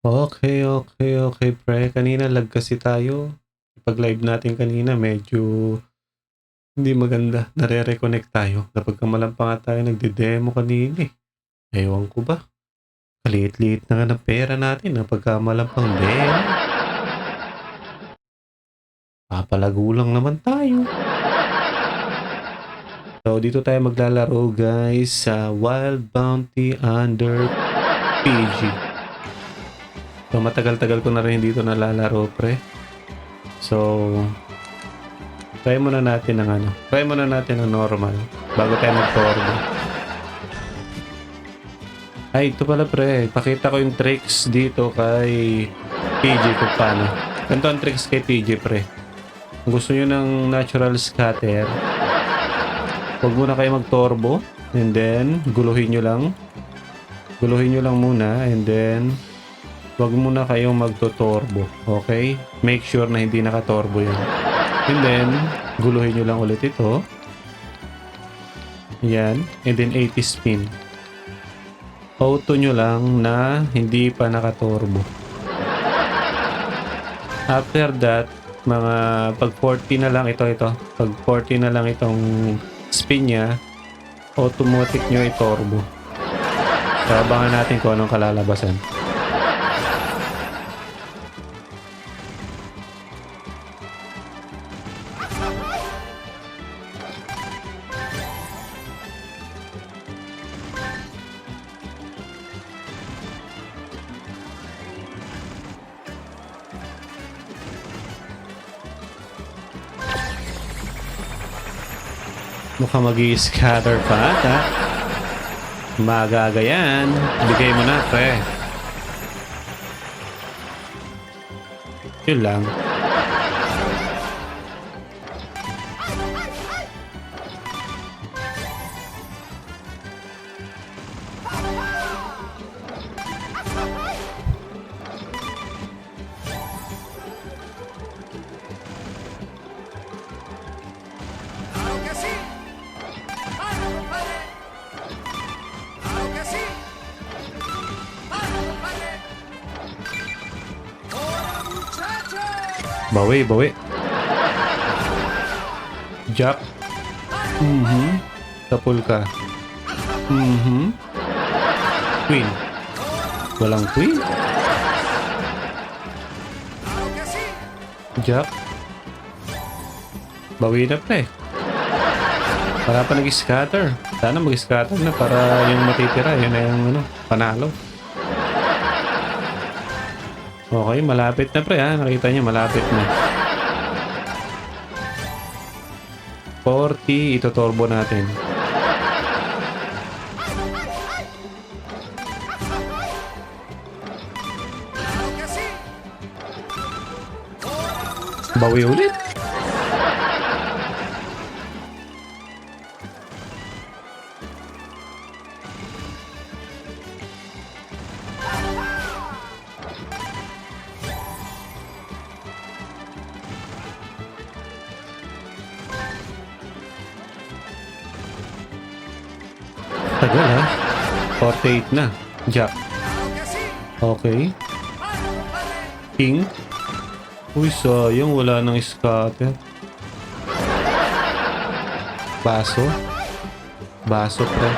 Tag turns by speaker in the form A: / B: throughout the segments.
A: Okay, okay, okay, pre. Kanina lag kasi tayo. Pag-live natin kanina medyo hindi maganda, nare-reconnect tayo. Napagkamalan pa nga tayo nagde-demo kanina, eh. Ewan ko ba, kaliit-liit na nga ng pera natin napagkamalan pang demo. Papalago lang naman tayo. So, dito tayo maglalaro guys sa Wild Bounty Under PG. So, matagal-tagal ko na rin dito nalalaro, pre. So, try muna natin ang normal bago tayo mag-turbo. Ay, ito pala pre, pakita ko yung tricks dito kay PG kung paano. Ganito ang tricks kay PG pre. Kung gusto nyo ng natural scatter, huwag muna kayo mag-turbo and then guluhin nyo lang. Guluhin nyo lang muna and then huwag muna kayong magto-turbo. Okay? Make sure na hindi naka-turbo yan. And then, guluhin nyo lang ulit ito. Yan. And then 80 spin. Auto nyo lang na hindi pa naka-turbo. After that, mga pag 40 na lang ito. Pag 40 na lang itong spin niya, automatic nyo i-turbo. So, abangan natin kung anong kalalabasan. Mukhang mag-i-scatter pa ata. Magaga yan. Bigay mo na, pre. Yun lang. Bawi, bawi. Jack. Tapul ka. Queen. Walang queen. Jack. Bawi na pre. Para pa nag-scatter. Sana mag-scatter na para yung matitira. Yun na yung panalo. Okay, malapit na pre ha. Nakita niyo, malapit na. 40, ito-turbo natin. Bawi ulit. Tagal ha. 48 na. Jack. Okay. King. Uy, sayang. Wala nang scatter. Baso. Baso, pre.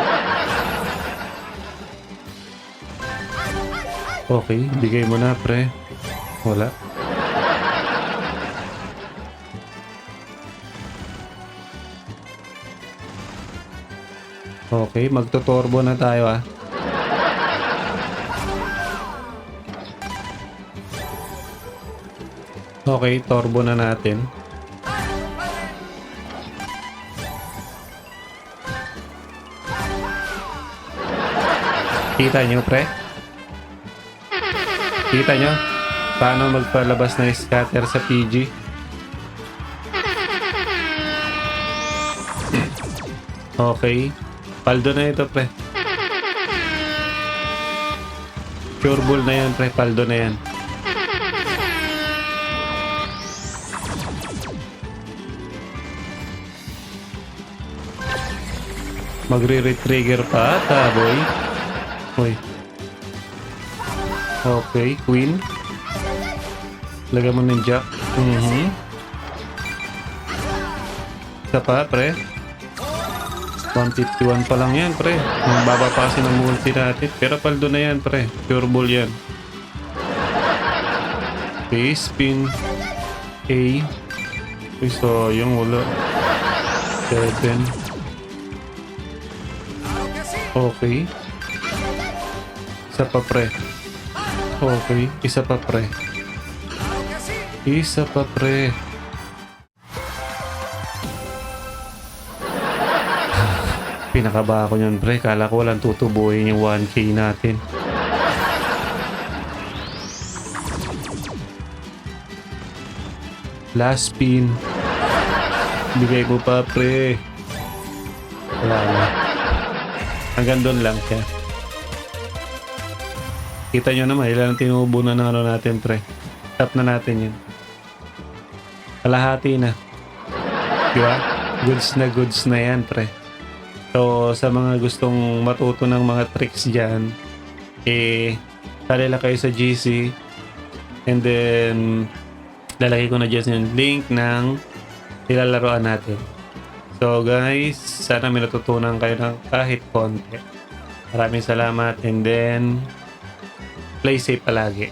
A: Okay. Bigay mo na, pre. Wala. Okay, magto-turbo na tayo ah. Okay, turbo na natin. Kita nyo, pre? Kita nyo? Paano magpalabas ng scatter sa PG? Okay. Paldo na ito, pre. Pure bull na yan, pre. Paldo na yan. Magre-retrigger pa ata, boy. Uy. Okay, queen. Lagyan mo ng jack. Isa pa, pre. 151 pa lang yan, pre. Ang baba pa kasi ng multi natin. Pero paldo na yan, pre. Pure ball yan. Okay, spin. A. Uy, sayang, wala. 7. Okay. Isa pa, pre. Okay, isa pa, pre. Isa pa, pre. Pinakaba ako yun, pre. Kala ko walang tutubuhin yung 1K natin. Last spin. Bigay mo pa, pre. Wala na. Hanggang doon lang siya. Kita nyo naman, ilan ang tinubo na ng ano natin, pre. Tap na natin yun. Kalahati na. Diba? Goods na yan, pre. So, sa mga gustong matuto ng mga tricks dyan, sali lang kayo sa GC. And then, lalagay ko na dyan yung link ng nilalaroan natin. So, guys, sana may natutunan kayo ng kahit konti. Maraming salamat and then, play safe palagi.